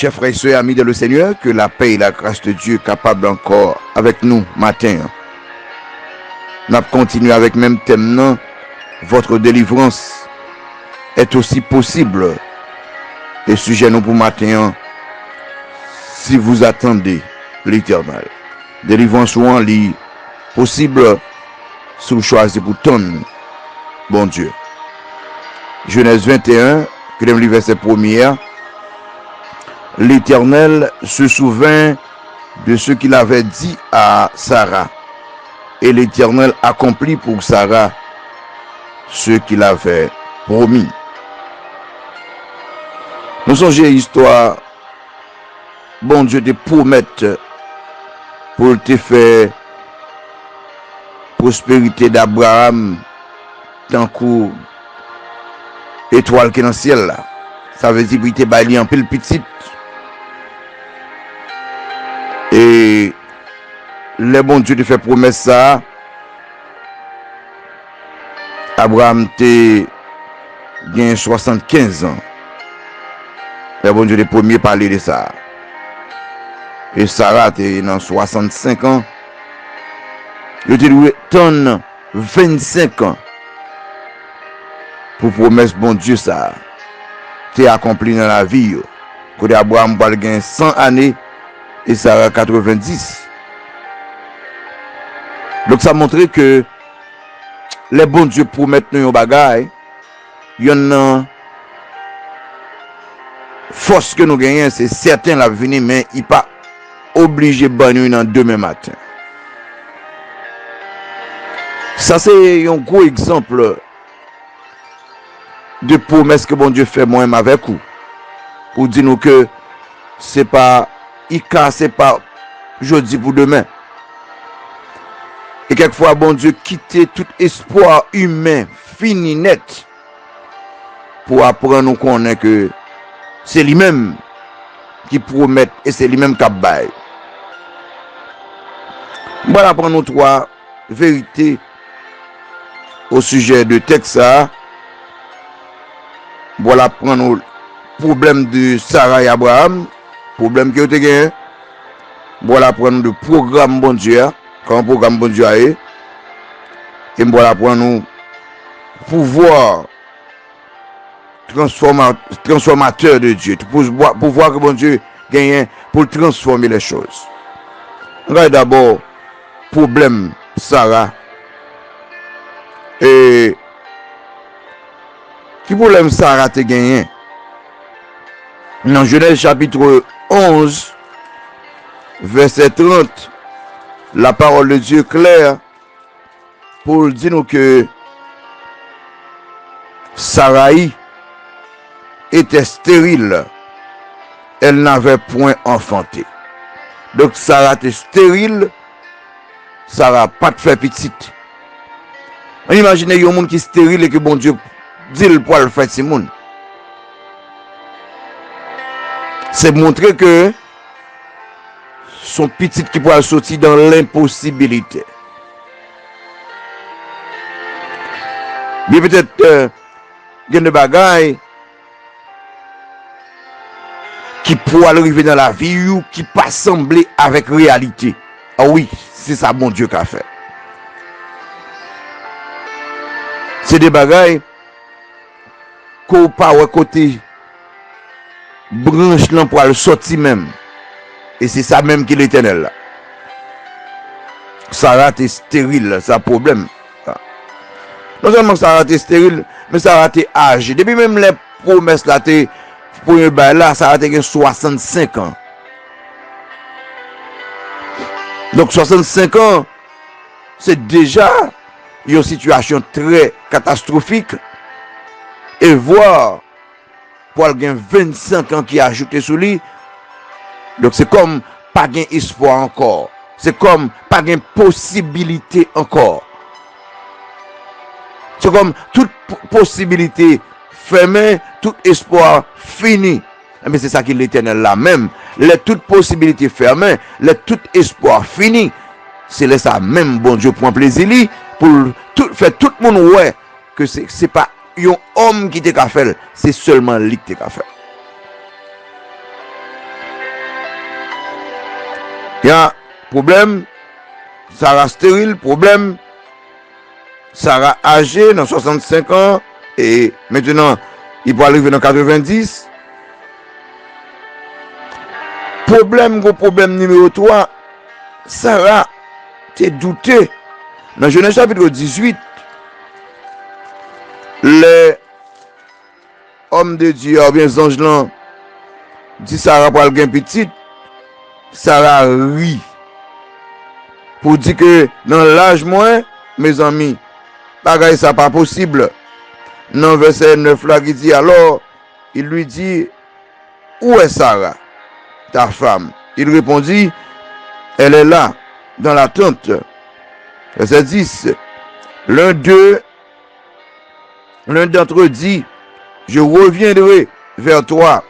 chers frères et sœurs, amis de le Seigneur, que la paix et la grâce de Dieu capable encore avec nous matin. Nous continuons avec même thème, non? Votre délivrance est aussi possible. Et sujet nous pour matin, si vous attendez l'Éternel. Délivrance ou en lit possible si vous choisissez pour ton bon Dieu. Genèse 21, que le verset 1er. L'Éternel se souvint de ce qu'il avait dit à Sarah. Et l'Éternel accomplit pour Sarah ce qu'il avait promis. Nous songeons l'histoire, bon Dieu te promettre pour te faire prospérité d'Abraham tant que étoile qui est dans le ciel là. Ça veut dire qu'il te baillé en pile petit. Et le bon Dieu te fait promesse ça. Abraham te gagne 75 ans. Le bon Dieu te premier parler de ça. Et Sarah te dans 65 ans. Il te doit ton 25 ans. Pour promesse bon Dieu ça. Te accompli dans la vie. Quand Abraham va gagner 100 années. Et Sarah 90. Donc ça montre que les bons dieux promettent nous un bagage. Il y en a force que nous gagnons, c'est certain la venir, mais il n'est pas obligé de nous dans demain matin. Ça c'est un gros exemple de promesse que bon Dieu fait moi-même avec vous. Pour dire nous que c'est pas c'est pas jeudi pour demain. Et quelquefois, bon Dieu quitte tout espoir humain, fini net, pour apprendre nous connaître que c'est lui-même qui promet et c'est lui-même qui baille. Voilà pour nous trois vérités au sujet de texte. Voilà pour nous problème de Sarah et Abraham. Problème qui a été gagné. Voilà pour nous le programme bon Dieu. Quand programme bon Dieu est. Et voilà pour nous pouvoir transformateur de Dieu. Pouvoir que bon Dieu gagne pour transformer les choses. Regarde d'abord problème Sarah. Et qui problème Sarah te gagné? Dans Genèse chapitre 11, verset 30, la parole de Dieu claire pour dire nous que Sarai était stérile. Elle n'avait point enfanté. Donc Sarah était stérile. Sarah pas de fait petite. On imagine un monde qui est stérile et que bon Dieu dit le poil fait ce monde. C'est montrer que son petit qui pourra sortir dans l'impossibilité. Mais peut-être il y a des bagailles qui pourraient arriver dans la vie ou qui pas sembler avec réalité. Ah oui, c'est ça bon Dieu qui a fait. C'est des bagailles qu'on pas à côté branche là pour le sortir même. Et c'est ça même qui l'Éternel là. Sarah est stérile, c'est un problème. Non seulement Sarah est stérile, mais Sarah est âgée. Depuis même les promesses là, pour une bail là, Sarah a 65 ans. Donc 65 ans, c'est déjà une situation très catastrophique. Et voir pour avoir 25 ans qui a ajouté sur lui. Donc c'est comme pas gain espoir encore. C'est comme pas gain possibilité encore. C'est comme toute possibilité fermée, tout espoir fini. Mais c'est ça qui est l'Éternel là même. Les toutes possibilités fermées, les tout espoir fini. C'est là ça même bon Dieu prend plaisir pour faire tout le monde ouais que c'est pas un homme qui t'a fait, c'est seulement lui qui t'a fait. Il y a problème, Sarah stérile, problème, Sarah âgée, dans 65 ans, et maintenant, il peut arriver dans 90. Problème numéro 3, Sarah, t'es douté. Dans Genèse chapitre 18, les hommes de Dieu, ou bien les anges là, dit Sarah pour le petit, Sarah rit. Pour dire que dans l'âge moins, mes amis, pareil, ça pas possible. Dans verset 9 là, qui dit alors, il lui dit, où est Sarah, ta femme? Il répondit, elle est là, dans la tente. Verset 10, l'un d'entre eux dit, je reviendrai vers toi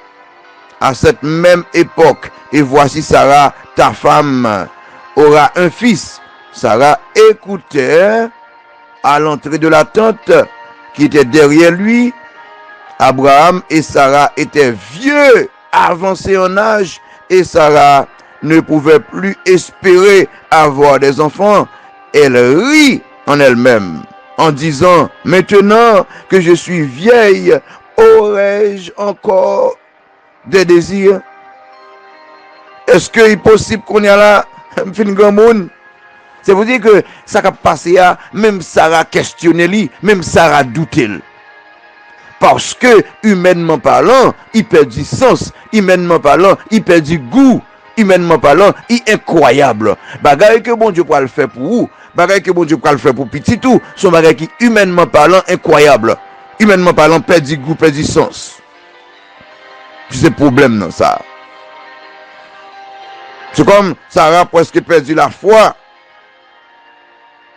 à cette même époque, et voici Sarah, ta femme, aura un fils. Sarah écoutait à l'entrée de la tente qui était derrière lui. Abraham et Sarah étaient vieux, avancés en âge, et Sarah ne pouvait plus espérer avoir des enfants. Elle rit en elle-même en disant, maintenant que je suis vieille, aurais-je encore des désirs? Est-ce qu'il est possible qu'on y a là un grand monde? C'est pour dire que ça a passé à même Sarah questionner lui, même Sarah douter. Parce que humainement parlant, il perd du sens, humainement parlant, il perd du goût, humainement parlant, il est incroyable. Bagaille que bon Dieu peut le faire pour vous, bagaille que bon Dieu peut le faire pour petit tout, son bagaille qui humainement parlant incroyable. Humainement parlant perd du goût, perd du sens. C'est problème dans ça. C'est comme Sarah presque perdu la foi.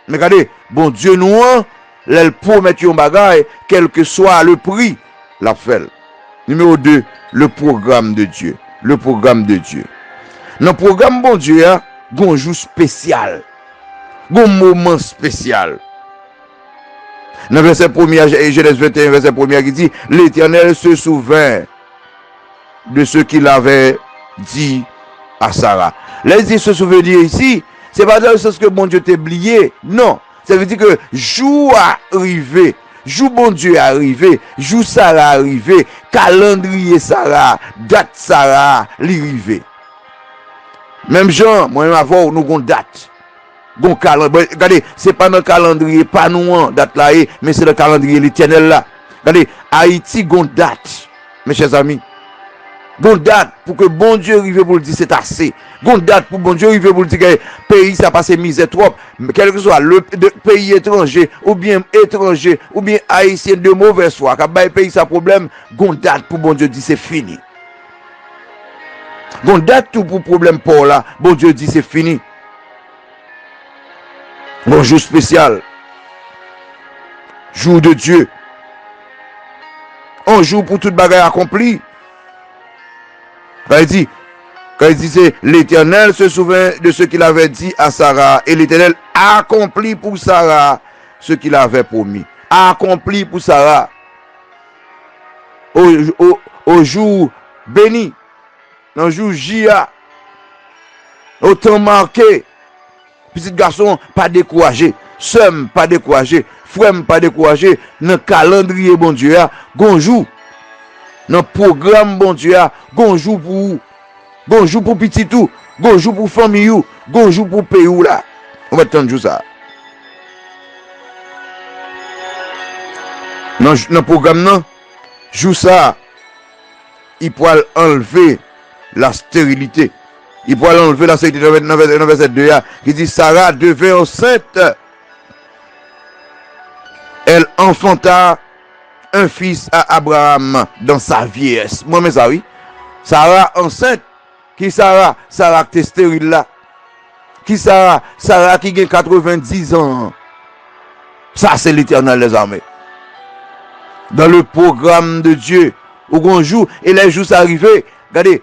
Mais regardez, bon Dieu nous, elle promet un bagage, quel que soit le prix, la fait. Numéro 2, le programme de Dieu. Le programme de Dieu. Dans le programme bon Dieu, il y a un jour spécial. Un moment spécial. Dans le verset 1er, Genèse 21, verset 1er, qui dit, l'Éternel se souvint de ce qu'il avait dit à Sarah. Là, il se souvenir ici, c'est pas dans le sens que bon Dieu t'a oublié. Non. Ça veut dire que jour arrivé, jour bon Dieu arrivé, jour Sarah arrivé, calendrier Sarah, date Sarah, l'arrivée. Même Jean, moi et ma voix, nous avons date. Gon calendrier. Regardez, c'est pas dans le calendrier, pas nous, date là, mais c'est le calendrier l'Éternel là. Regardez, Haïti, gon date, mes chers amis. Gon date pour que bon Dieu arrive pour le dire c'est assez. Gon date pour bon Dieu arrive pour le dire que le pays ça passe misère trop. Quel que soit le pays étranger ou bien haïtien de mauvaise foi, quand le pays ça problème, gon date pour bon Dieu dit c'est fini. Gon date tout pour problème pour là, bon Dieu dit c'est fini. Bon jour spécial. Jour de Dieu. Un jour pour toute bagarre accomplie. Quand il dit c'est l'Éternel se souvint de ce qu'il avait dit à Sarah, et l'Éternel accomplit pour Sarah ce qu'il avait promis. Accompli pour Sarah. Au jour béni, au jour Jia, au temps marqué. Petit garçon, pas découragé. Somme, pas découragé. Frère, pas découragé. Dans le calendrier, bon Dieu, gonjou. Dans le programme, bon Dieu, gonjou pour vous. Gonjou pour petit tout. Gonjou pour famille ou. Gonjou pour pays ou là. On va attendre ça. Dans le programme, non, joue ça. Il peut enlever la stérilité. Il peut enlever la stérilité dans verset 2 qui dit Sarah devint enceinte. Elle enfanta un fils à Abraham dans sa vieillesse. Moi, mais ça oui. Sarah enceinte. Qui Sarah? Sarah qui est stérile là. Qui Sarah? Sarah qui a 90 ans. Ça, c'est l'Éternel des armées. Dans le programme de Dieu, au grand jour, et les jours arrivés, regardez,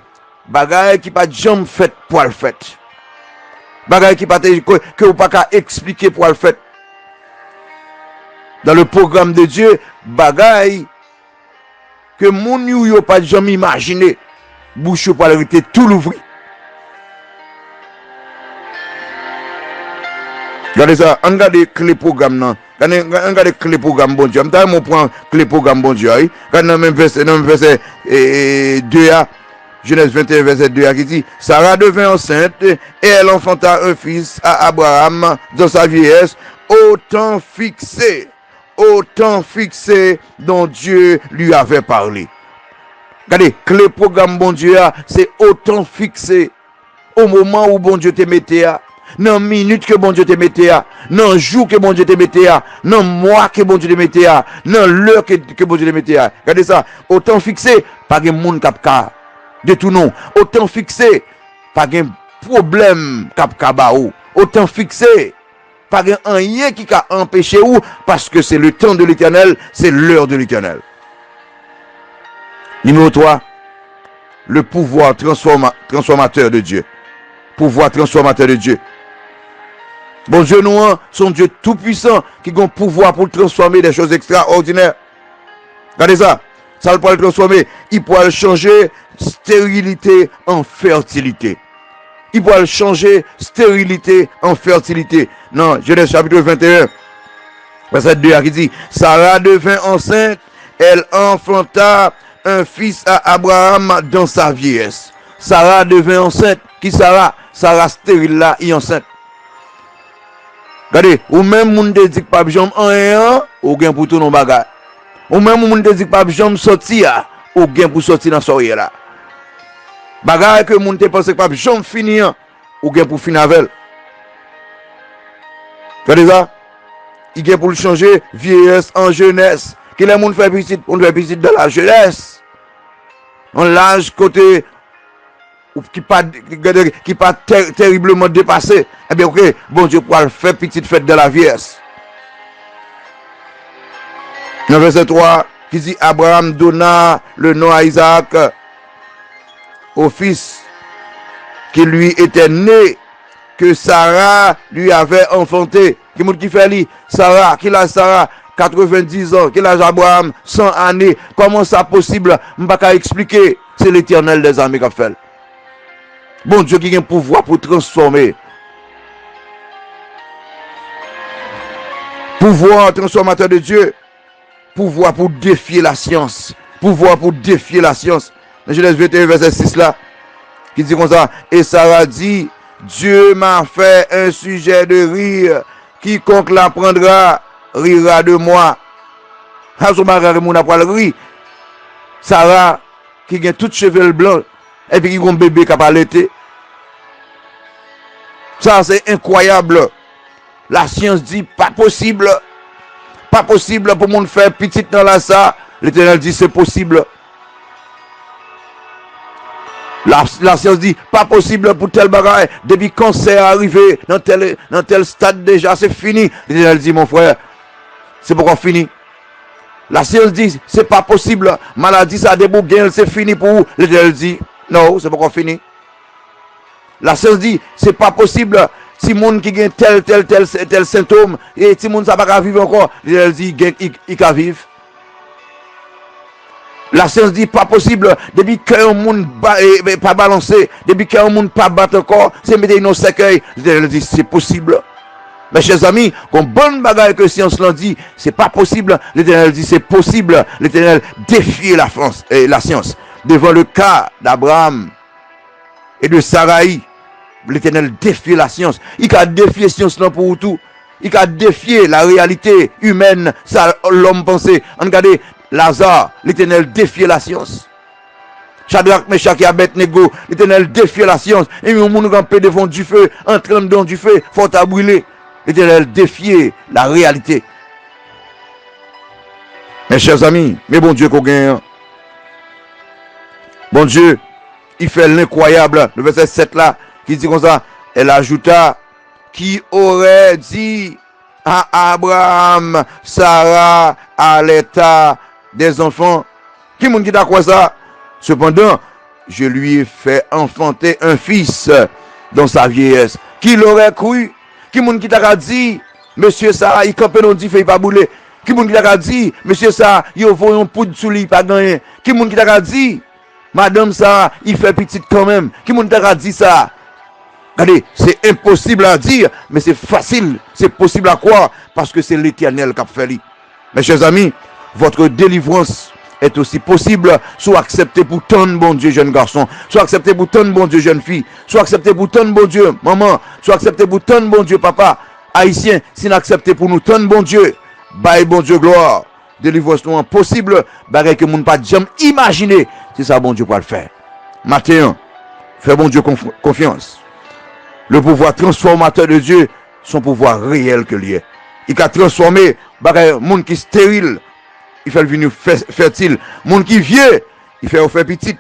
bagaille qui pas de jambe fait pour le fait. Bagaille qui pas que vous pas qu'à expliquer pour le fait. Dans le programme de Dieu, bagaille que mon yo pas de jambe imaginer. Bouche pour arrêter tout l'ouvrir. Regardez ça, on regarde clé programme non. Regardez clé programme bon Dieu. M'ta mon prend clé programme bon Dieu. Quand dans même verset 2 a Genèse 21 verset 2 a qui dit Sarah devint enceinte et elle enfanta un fils à Abraham dans sa vieillesse au temps fixé dont Dieu lui avait parlé. Regardez, clé programme bon Dieu c'est au temps fixé au moment où bon Dieu te mettait dans minute que bon Dieu te mettait dans jour que bon Dieu te mettait dans mois que bon Dieu te mettait dans l'heure que bon Dieu te mettait. Regardez ça, au temps fixé, pas de monde capka de tout non. Au temps fixé, pas de problème capka baou. Au temps fixé, pas de rien qui a empêché ou parce que c'est le temps de l'Éternel, c'est l'heure de l'Éternel. Numéro 3, le pouvoir transformateur de Dieu. Pouvoir transformateur de Dieu. Bon Dieu nous, son Dieu tout-puissant qui a un pouvoir pour transformer des choses extraordinaires. Regardez ça. Ça peut le transformer. Il peut changer stérilité en fertilité. Il peut changer stérilité en fertilité. Non, Genèse chapitre 21, verset 2 qui dit Sarah devint enceinte, elle enfanta un fils à Abraham dans sa vieillesse. Sarah devint enceinte. Qui Sarah? Sarah stérile là, est enceinte. Regardez, ou même moun te dit pas jambe en un, ou gain pour tout nos bagages. Ou même moun te dit pas jambe sortir, ou gain pour sortir dans soirée là. Bagage que moun te pense pas jambe finir, ou gain pour finir avec. Regardez ça? Il gain pour changer vieillesse en jeunesse. Que les moun fait petite, on fait petite dans la jeunesse. En l'âge côté qui pas terriblement dépassé, eh bien ok, bon Dieu pourra faire petite fête de la vieillesse. Dans verset 3, qui dit Abraham donna le nom à Isaac au fils qui lui était né, que Sarah lui avait enfanté. Qui fait lui? Sarah, qui l'a Sarah? 90 ans, qui l'a Abraham? 100 années. Comment ça possible? Je ne peux pas expliquer. C'est l'Éternel des armées qui a fait. Bon Dieu qui a un pouvoir pour transformer. Pouvoir transformateur de Dieu. Pouvoir pour défier la science. Pouvoir pour défier la science. Dans Genèse 21, verset 6 là, qui dit comme ça, et Sarah dit, Dieu m'a fait un sujet de rire. Quiconque l'apprendra rira de moi. Sarah, qui a tout cheveux blancs, et puis qui a un bébé qui a pas l'été. Ça, c'est incroyable. La science dit pas possible. Pas possible pour monde faire petit dans la ça. L'Éternel dit c'est possible. La science dit pas possible pour tel bagage. Depuis quand c'est arrivé dans tel stade déjà, c'est fini. L'Éternel dit mon frère, c'est pourquoi fini. La science dit c'est pas possible. Maladie ça débougué, c'est fini pour vous. L'Éternel dit non, c'est pourquoi fini. La science dit, c'est pas possible. Si moun qui gagne tel symptôme, et si moun ça pas vivre encore, elle dit, il va vivre. La science dit, pas possible. Depuis qu'un moun pas balancé, depuis qu'un moun pas battre encore, c'est mettre une cercueil. Elle dit, c'est possible. Mes chers amis, comme bonne bagaille que science l'a dit, c'est pas possible. L'Éternel dit, c'est possible. L'Éternel défie la science. Devant le cas d'Abraham et de Sarai, l'Éternel défie la science. Il a défié la science pour tout. Il a défié la réalité humaine, ça l'homme pensait. Regardez, Lazare, l'Éternel défie la science. Shadrach, Meshach et Abednego, l'Éternel défie la science. Et nous nous campons devant du feu, en train de du feu, faut à brûler. L'Éternel défie la réalité. Mes chers amis, mais bon Dieu qu'on gagne. Bon Dieu, il fait l'incroyable. Le verset 7 là, qui dit comme ça, elle ajouta, qui aurait dit à Abraham, Sarah, à l'état des enfants. Qui m'a dit quoi ça? Cependant, je lui ai fait enfanter un fils dans sa vieillesse. Qui l'aurait cru? Qui m'a dit, monsieur Sarah, il campait dans dit, il pas bouler. Qui m'a dit, monsieur Sarah, il voit un poudre sous lui, pas gagné. Qui m'a dit, madame Sarah, il fait petite quand même. Qui m'a dit ça? Regardez, c'est impossible à dire, mais c'est facile, c'est possible à croire, parce que c'est l'Éternel qui a fait. Mes chers amis, votre délivrance est aussi possible, soit accepté pour tant de bon Dieu, jeune garçon, soit accepté pour tant de bon Dieu, jeune fille, soit accepté pour tant de bon Dieu, maman, soit accepté pour tant de bon Dieu, papa, haïtien, si accepté pour nous tant de bon Dieu, bye bon Dieu gloire, délivrance nous possible, bagay que moun pas jamais imaginer, c'est ça bon Dieu pour le faire. Matin, fais bon Dieu confiance. Le pouvoir transformateur de Dieu, son pouvoir réel que lui est. Il a transformé bagay monde qui stérile, il fait venir fertile. Monde qui vieux, il fait faire petit.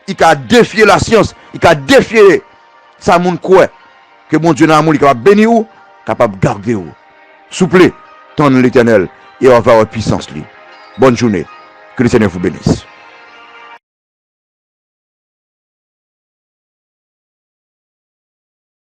Il a défié la science, il a défié ça monde quoi que mon Dieu n'a il capable bénir ou, capable garder ou. Souple, tendre l'Éternel et on va avoir puissance lui. Bonne journée. Que le Seigneur vous bénisse.